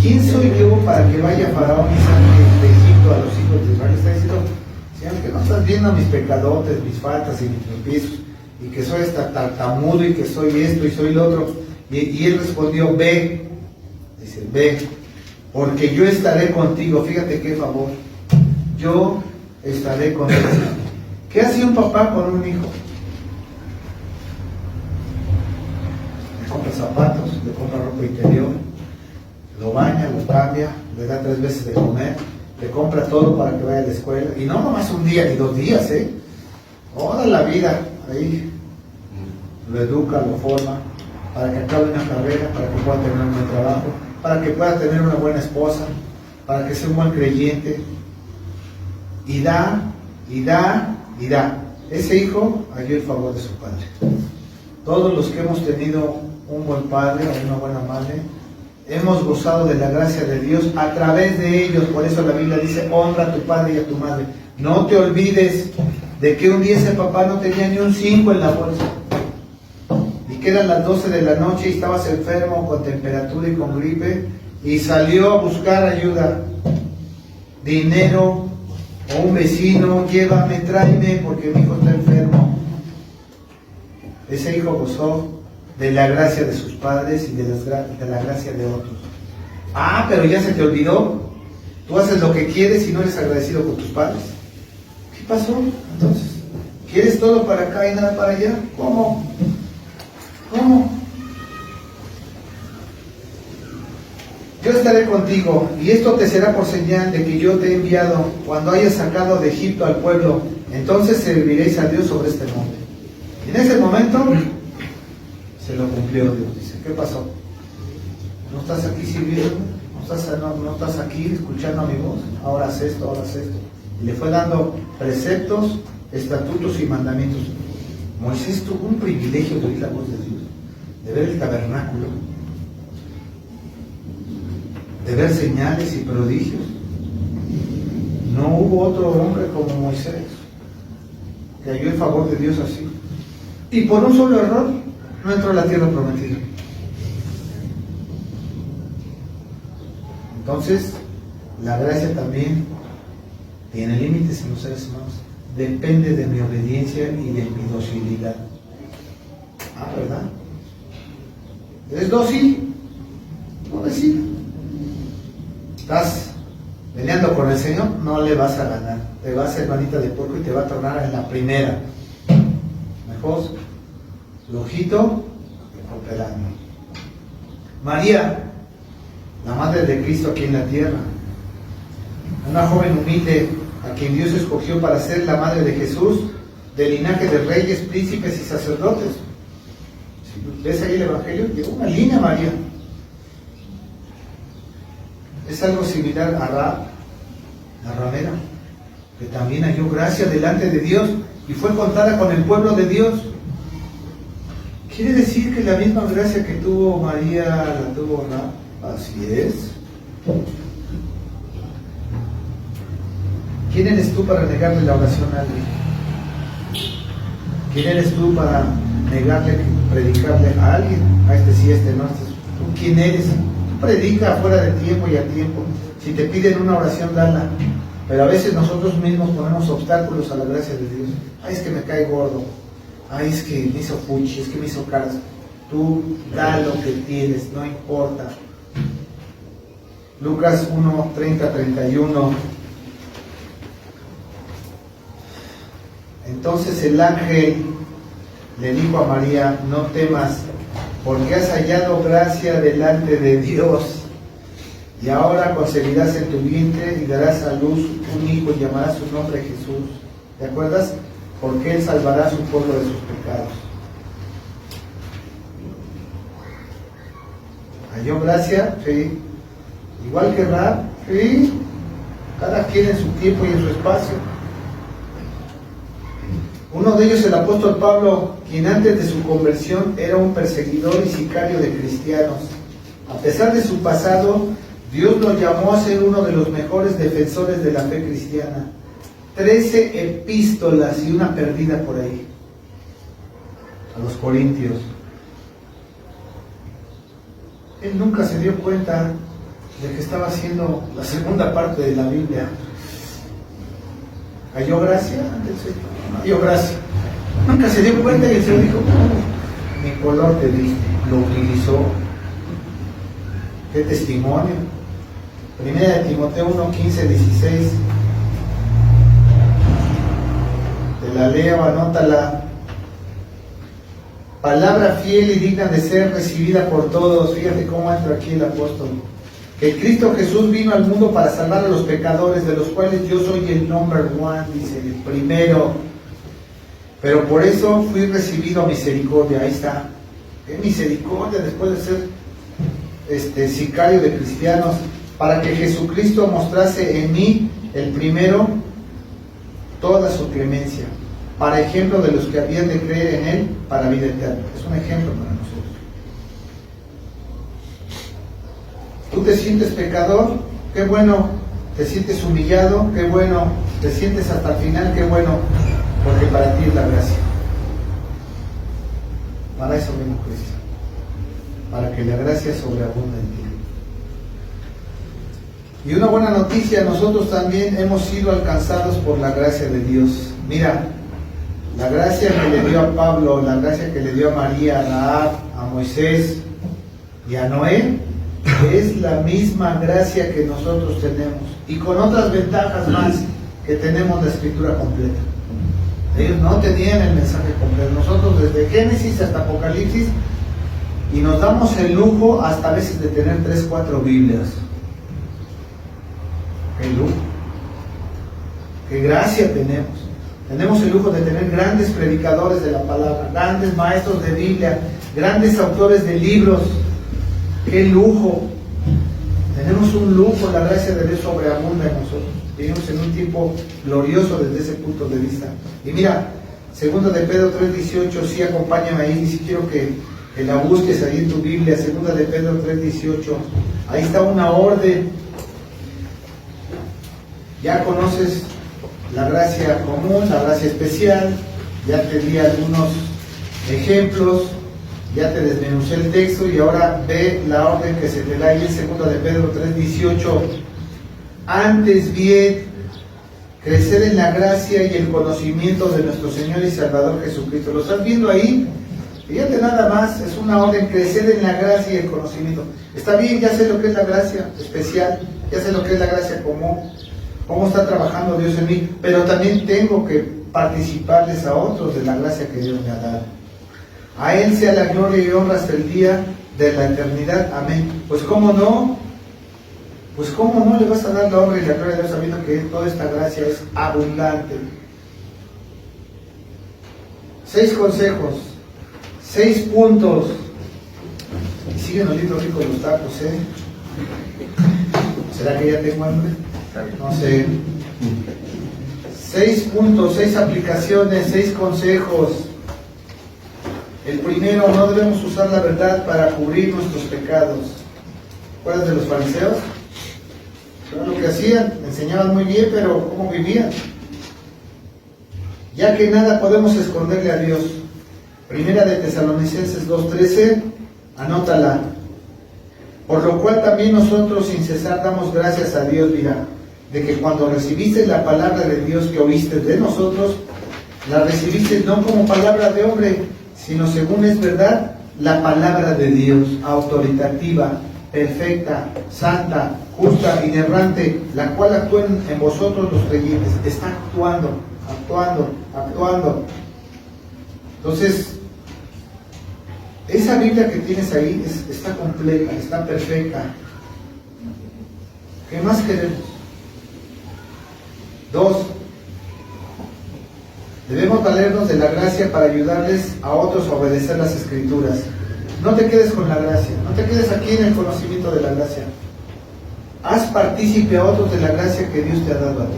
S1: ¿quién soy yo para que vaya Faraón y saque de Egipto a los hijos de Israel? Está diciendo, Señor, que no estás viendo mis pecadotes, mis faltas y mis tropiezos, y que soy hasta tartamudo, y que soy esto y soy lo otro. Y él respondió, ve, dice, ve, porque yo estaré contigo. Fíjate qué favor, yo estaré contigo. ¿Qué hacía un papá con un hijo? Le compra zapatos, le compra ropa interior, lo baña, lo cambia, le da 3 veces de comer, le compra todo para que vaya a la escuela. Y no nomás un día ni 2 días, toda la vida ahí lo educa, lo forma, para que acabe una carrera, para que pueda tener un buen trabajo, para que pueda tener una buena esposa, para que sea un buen creyente. Y da, y da, y da. Ese hijo halló el favor de su padre. Todos los que hemos tenido un buen padre o una buena madre, hemos gozado de la gracia de Dios a través de ellos. Por eso la Biblia dice, honra a tu padre y a tu madre. No te olvides de que un día ese papá no tenía ni un 5 en la bolsa, y que eran las 12 de la noche y estabas enfermo con temperatura y con gripe, y salió a buscar ayuda, dinero, o un vecino, llévame, tráeme porque mi hijo está enfermo. Ese hijo gozó de la gracia de sus padres y de la gracia de otros. Ah, pero ya se te olvidó. Tú haces lo que quieres y no eres agradecido con tus padres. ¿Qué pasó? Entonces, ¿quieres todo para acá y nada para allá? ¿Cómo? Yo estaré contigo, y esto te será por señal de que yo te he enviado cuando hayas sacado de Egipto al pueblo. Entonces serviréis a Dios sobre este monte. Y en ese momento se lo cumplió Dios. Dice, ¿qué pasó? ¿No estás aquí sirviendo? ¿No estás aquí escuchando mi voz? Ahora haz esto, ahora haz esto. Y le fue dando preceptos, estatutos y mandamientos. Moisés tuvo un privilegio de oír la voz de Dios, de ver el tabernáculo, de ver señales y prodigios. No hubo otro hombre como Moisés que halló el favor de Dios así. Y por un solo error no entró a la tierra prometida. Entonces, la gracia también tiene límites en los seres humanos. Depende de mi obediencia y de mi docilidad. Ah, ¿verdad? ¿Eres dócil? No decir. Estás peleando con el Señor, no le vas a ganar. Te va a hacer manita de puerco y te va a tornar en la primera. Mejor flojito que cooperando. María, la madre de Cristo aquí en la tierra, una joven humilde a quien Dios escogió para ser la madre de Jesús, del linaje de reyes, príncipes y sacerdotes. Si ves ahí el Evangelio, llegó una línea María. Es algo similar a Rahab, la ramera, que también halló gracia delante de Dios y fue contada con el pueblo de Dios. Quiere decir que la misma gracia que tuvo María la tuvo Rahab. Así es. ¿Quién eres tú para negarle la oración a alguien? ¿Quién eres tú para negarle, predicarle a alguien? A este sí, a este no. ¿Tú quién eres? Predica fuera de tiempo y a tiempo. Si te piden una oración, dala. Pero a veces nosotros mismos ponemos obstáculos a la gracia de Dios. Ay, es que me cae gordo. Ay, es que me hizo fuchi, es que me hizo caras. Tú da lo que tienes, no importa. Lucas 1, 30, 31. Entonces el ángel le dijo a María, no temas, porque has hallado gracia delante de Dios, y ahora concebirás en tu vientre y darás a luz un hijo y llamarás su nombre Jesús. ¿Te acuerdas? Porque él salvará a su pueblo de sus pecados. ¿Halló gracia? Sí. Igual que Rahab, sí. Cada quien en su tiempo y en su espacio. Uno de ellos, el apóstol Pablo, quien antes de su conversión era un perseguidor y sicario de cristianos. A pesar de su pasado, Dios lo llamó a ser uno de los mejores defensores de la fe cristiana. 13 epístolas y una perdida por ahí a los Corintios. Él nunca se dio cuenta de que estaba haciendo la segunda parte de la Biblia. ¿Halló gracia ante el Señor? No halló gracia. Nunca se dio cuenta y el Señor dijo, mi color te diste, lo utilizó. ¿Qué testimonio? Primera de Timoteo 1, 15, 16. Te la leo, anótala. Palabra fiel y digna de ser recibida por todos. Fíjate cómo entra aquí el apóstol. Que Cristo Jesús vino al mundo para salvar a los pecadores, de los cuales yo soy el number one, dice, el primero. Pero por eso fui recibido a misericordia. Ahí está. ¿Qué misericordia después de ser sicario de cristianos? Para que Jesucristo mostrase en mí, el primero, toda su clemencia, para ejemplo de los que habían de creer en Él para vida eterna. Es un ejemplo para nosotros. ¿Tú te sientes pecador? Qué bueno. ¿Te sientes humillado? Qué bueno. ¿Te sientes hasta el final? Qué bueno. Porque para ti es la gracia. Para eso vino Cristo. Para que la gracia sobreabunde en ti. Y una buena noticia, nosotros también hemos sido alcanzados por la gracia de Dios. Mira, la gracia que le dio a Pablo, la gracia que le dio a María, a Rahab, a Moisés y a Noé, es la misma gracia que nosotros tenemos. Y con otras ventajas más, que tenemos la escritura completa. Ellos no tenían el mensaje completo. Nosotros desde Génesis hasta Apocalipsis, y nos damos el lujo hasta a veces de tener 3, 4 Biblias. ¡Qué lujo! ¡Qué gracia tenemos! Tenemos el lujo de tener grandes predicadores de la palabra, grandes maestros de Biblia, grandes autores de libros. ¡Qué lujo! Tenemos un lujo, la gracia de Dios sobreabunda en nosotros. Vivimos en un tiempo glorioso desde ese punto de vista. Y mira, 2 de Pedro 3:18, sí, acompáñame ahí, y si quiero que la busques ahí en tu Biblia, 2 de Pedro 3:18. Ahí está una orden. Ya conoces la gracia común, la gracia especial, ya te di algunos ejemplos, ya te desmenucé el texto y ahora ve la orden que se te da ahí en 2 de Pedro 3:18. Antes bien, crecer en la gracia y el conocimiento de nuestro Señor y Salvador Jesucristo. ¿Lo estás viendo ahí? Fíjate nada más, es una orden, crecer en la gracia y el conocimiento. Está bien, ya sé lo que es la gracia especial, ya sé lo que es la gracia común, cómo está trabajando Dios en mí, pero también tengo que participarles a otros de la gracia que Dios me ha dado. A Él sea la gloria y honra hasta el día de la eternidad. Amén. Pues cómo no le vas a dar la honra y la gloria a Dios sabiendo que toda esta gracia es abundante. 6 consejos, 6 puntos. Y siguen oliendo ricos los tacos, ¿eh? ¿Será que ya tengo hambre? No sé. 6 puntos, 6 aplicaciones, 6 consejos. El primero, no debemos usar la verdad para cubrir nuestros pecados. ¿Te acuerdas de los fariseos? Lo que hacían, enseñaban muy bien, pero ¿cómo vivían? Ya que nada podemos esconderle a Dios. Primera de Tesalonicenses 2:13, anótala. Por lo cual también nosotros sin cesar damos gracias a Dios, mira, de que cuando recibiste la palabra de Dios que oíste de nosotros, la recibiste no como palabra de hombre, sino según es verdad, la palabra de Dios, autoritativa, perfecta, santa, justa, inerrante, la cual actúa en vosotros los creyentes. Está actuando. Entonces, esa Biblia que tienes ahí está completa, está perfecta. ¿Qué más queremos? 2. Debemos valernos de la gracia para ayudarles a otros a obedecer las Escrituras. No te quedes con la gracia, no te quedes aquí en el conocimiento de la gracia. Haz partícipe a otros de la gracia que Dios te ha dado a ti.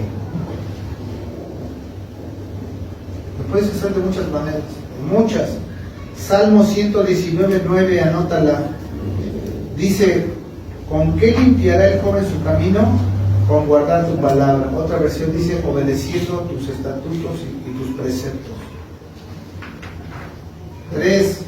S1: Lo puedes hacer de muchas maneras, muchas. Salmo 119:9, anótala. Dice, ¿con qué limpiará el joven su camino? con guardar tu palabra. Otra versión dice, obedeciendo tus estatutos y tus preceptos. 3.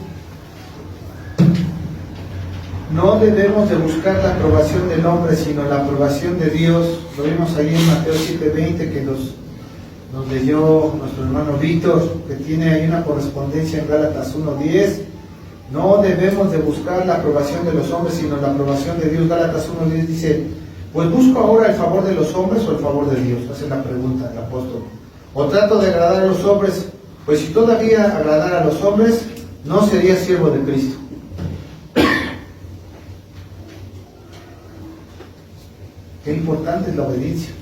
S1: No debemos de buscar la aprobación del hombre, sino la aprobación de Dios. Lo vimos ahí en Mateo 7:20, que nos leyó nuestro hermano Víctor, que tiene ahí una correspondencia en Gálatas 1:10. No debemos de buscar la aprobación de los hombres, sino la aprobación de Dios. Gálatas 1:10 dice, pues busco ahora el favor de los hombres o el favor de Dios. Hace la pregunta el apóstol. O trato de agradar a los hombres, pues si todavía agradara a los hombres, no sería siervo de Cristo. Qué importante es la obediencia.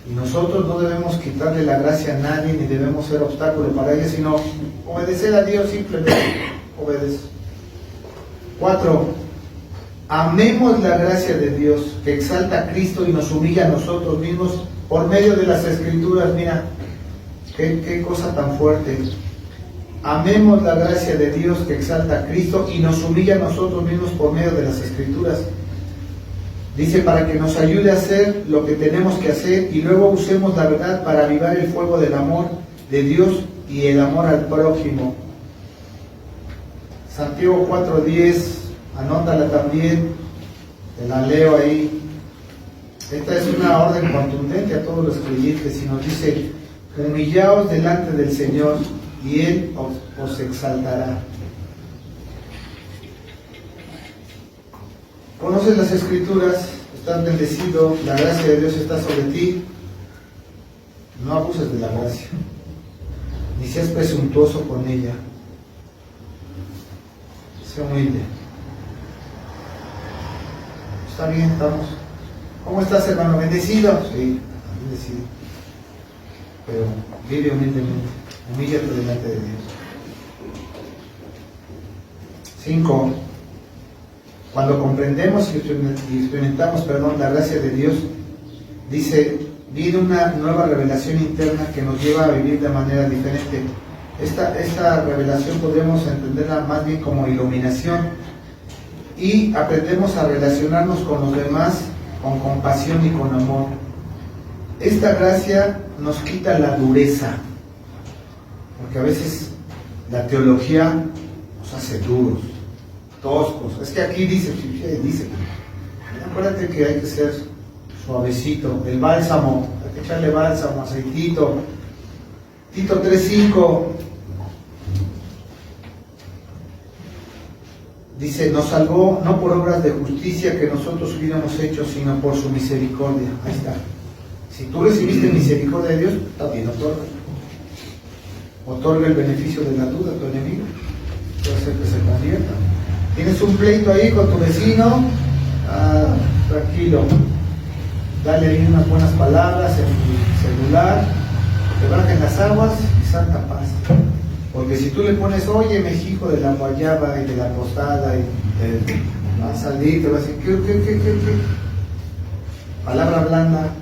S1: Y nosotros no debemos quitarle la gracia a nadie, ni debemos ser obstáculo para ella, sino obedecer a Dios, simplemente obedece. 4. Amemos la gracia de Dios, que exalta a Cristo y nos humilla a nosotros mismos por medio de las Escrituras. Mira, qué cosa tan fuerte. Amemos la gracia de Dios, que exalta a Cristo y nos humilla a nosotros mismos por medio de las Escrituras. Dice, para que nos ayude a hacer lo que tenemos que hacer y luego usemos la verdad para avivar el fuego del amor de Dios y el amor al prójimo. Santiago 4:10, anótala también, te la leo ahí. Esta es una orden contundente a todos los creyentes y nos dice, humillaos delante del Señor y Él os exaltará. Conoces las Escrituras, estás bendecido, la gracia de Dios está sobre ti. No abuses de la gracia, ni seas presuntuoso con ella. Sé humilde. Está bien, estamos. ¿Cómo estás, hermano? ¿Bendecido? Sí, bendecido. Pero vive humildemente. Humíllate delante de Dios. 5. Cuando comprendemos y experimentamos, la gracia de Dios, dice, viene una nueva revelación interna que nos lleva a vivir de manera diferente. Esta revelación podemos entenderla más bien como iluminación y aprendemos a relacionarnos con los demás con compasión y con amor. Esta gracia nos quita la dureza, porque a veces la teología nos hace duros, toscos. Es que aquí dice, acuérdate que hay que ser suavecito. El bálsamo, hay que echarle bálsamo, aceitito. Tito 3:5 dice, nos salvó no por obras de justicia que nosotros hubiéramos hecho, sino por su misericordia. Ahí está. Si tú recibiste misericordia de Dios, también otorga el beneficio de la duda a tu enemigo. Puede ser que se convierta. Tienes un pleito ahí con tu vecino, tranquilo, dale ahí unas buenas palabras en tu celular, que bajen las aguas y santa paz. Porque si tú le pones, oye, mejico de la guayaba y de la tostada, y va a salir, te va a decir, ¿qué? Palabra blanda,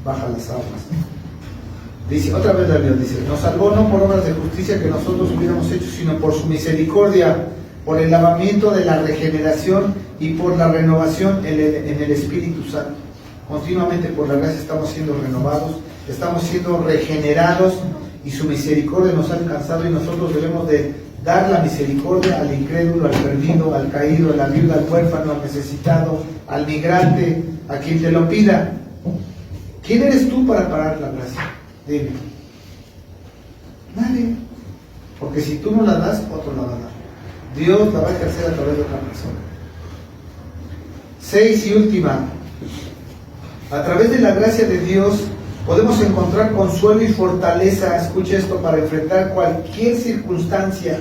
S1: baja las aguas. Dice, otra vez la Biblia dice, nos salvó no por obras de justicia que nosotros hubiéramos hecho, sino por su misericordia, por el lavamiento de la regeneración y por la renovación en el Espíritu Santo. Continuamente por la gracia estamos siendo renovados, estamos siendo regenerados y su misericordia nos ha alcanzado y nosotros debemos de dar la misericordia al incrédulo, al perdido, al caído, a la viuda, al huérfano, al necesitado, al migrante, a quien te lo pida. ¿Quién eres tú para parar la gracia? Dime. Nadie. Porque si tú no la das, otro la va a dar. Dios la va a ejercer a través de otra persona. 6 y última. A través de la gracia de Dios podemos encontrar consuelo y fortaleza, escucha esto, para enfrentar cualquier circunstancia,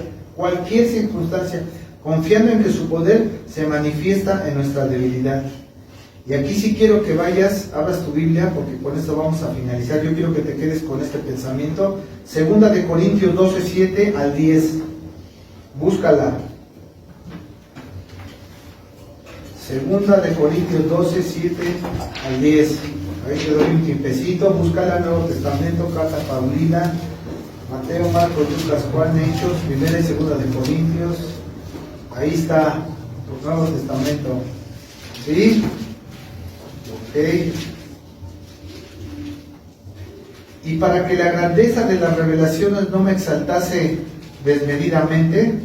S1: confiando en que su poder se manifiesta en nuestra debilidad. Y aquí sí quiero que vayas, abras tu Biblia, porque con esto vamos a finalizar. Yo quiero que te quedes con este pensamiento. 2 de Corintios 12, 7 al 10. Búscala. 2 de Corintios 12, 7 al 10. Ahí te doy un tiempecito. Búscala, Nuevo Testamento, Carta Paulina, Mateo, Marcos, Lucas, Juan, Hechos, 1 y 2 de Corintios. Ahí está tu Nuevo Testamento. ¿Sí? ¿Okay? Y para que la grandeza de las revelaciones no me exaltase desmedidamente,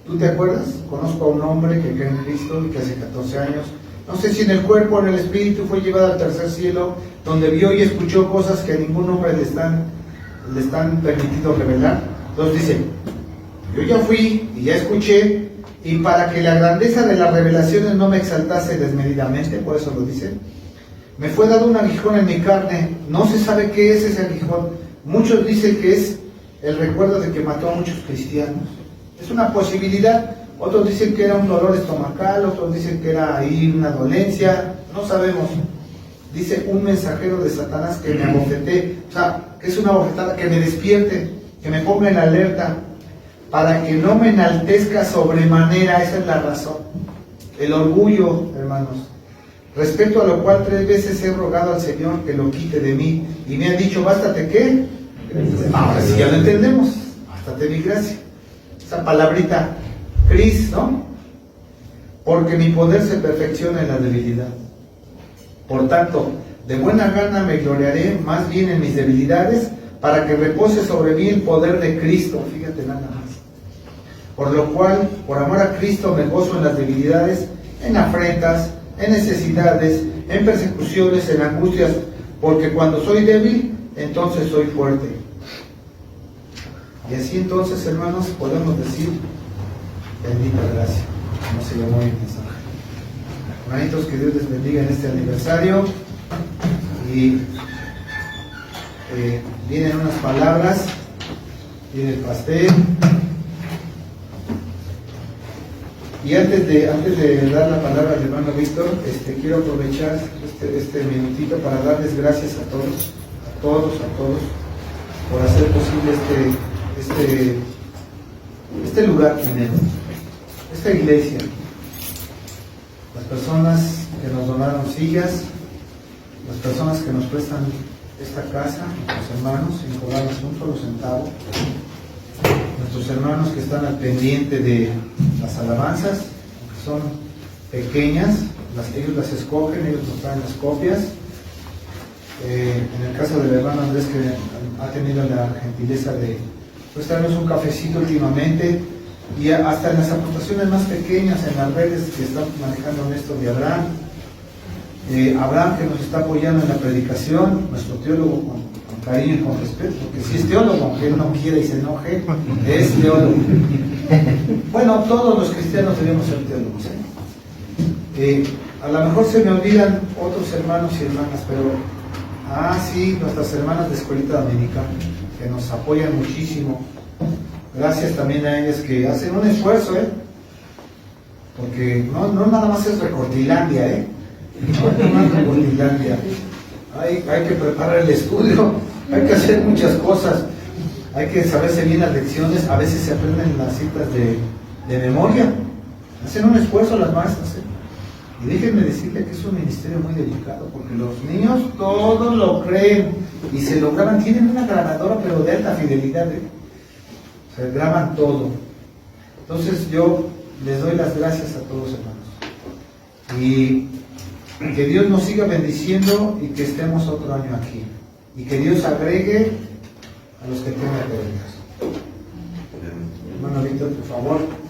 S1: ¿tú te acuerdas? Conozco a un hombre que cree en Cristo y que hace 14 años, no sé si en el cuerpo o en el espíritu, fue llevado al tercer cielo, donde vio y escuchó cosas que a ningún hombre le están permitido revelar. Entonces dice, yo ya fui y ya escuché, y para que la grandeza de las revelaciones no me exaltase desmedidamente, por eso lo dice, me fue dado un aguijón en mi carne. No se sabe qué es ese aguijón. Muchos dicen que es el recuerdo de que mató a muchos cristianos. Es una posibilidad. Otros dicen que era un dolor estomacal, otros dicen que era ahí una dolencia. No sabemos. Dice un mensajero de Satanás que me abofeté. O sea, que es una bofetada, que me despierte, que me ponga en alerta, para que no me enaltezca sobremanera. Esa es la razón. El orgullo, hermanos. Respecto a lo cual 3 veces he rogado al Señor que lo quite de mí, y me ha dicho, bástate ¿qué? Ahora sí ya lo entendemos, bástate mi gracia. Esa palabrita, Cris, ¿no? Porque mi poder se perfecciona en la debilidad. Por tanto, de buena gana me gloriaré más bien en mis debilidades, para que repose sobre mí el poder de Cristo. Fíjate nada más. Por lo cual, por amor a Cristo, me gozo en las debilidades, en afrentas, en necesidades, en persecuciones, en angustias, porque cuando soy débil, entonces soy fuerte. Y así entonces, hermanos, podemos decir, bendita gracia, como se llamó mi mensaje. Hermanitos, que Dios les bendiga en este aniversario, y vienen unas palabras, viene el pastel. Y antes de dar la palabra al hermano Víctor, quiero aprovechar este minutito para darles gracias a todos, por hacer posible este lugar primero, esta iglesia, las personas que nos donaron sillas, las personas que nos prestan esta casa, nuestros hermanos, sin cobrarnos un solo centavo, nuestros hermanos que están al pendiente de las alabanzas, que son pequeñas, ellos las escogen, ellos nos traen las copias. En el caso del hermano Andrés, que ha tenido la gentileza de traernos un cafecito últimamente, y hasta en las aportaciones más pequeñas en las redes que están manejando Néstor y Abraham, Abraham, que nos está apoyando en la predicación, nuestro teólogo, con cariño y con respeto, porque si es teólogo, aunque él no quiera y se enoje, es teólogo. Bueno, todos los cristianos debemos ser teólogos, a lo mejor se me olvidan otros hermanos y hermanas, pero sí, nuestras hermanas de Escuelita Dominicana, que nos apoyan muchísimo. Gracias también a ellas, que hacen un esfuerzo, porque no nada más es Recordilandia, no más Recordilandia. Hay que preparar el estudio, hay que hacer muchas cosas, hay que saberse bien las lecciones. A veces se aprenden las citas de memoria, hacen un esfuerzo las maestras, y déjenme decirle que es un ministerio muy delicado, porque los niños todos lo creen y se lo graban, tienen una grabadora pero de alta fidelidad, se graban todo. Entonces yo les doy las gracias a todos, hermanos, y que Dios nos siga bendiciendo y que estemos otro año aquí, y que Dios agregue a los que tengan que venir. Hermano Víctor, por favor.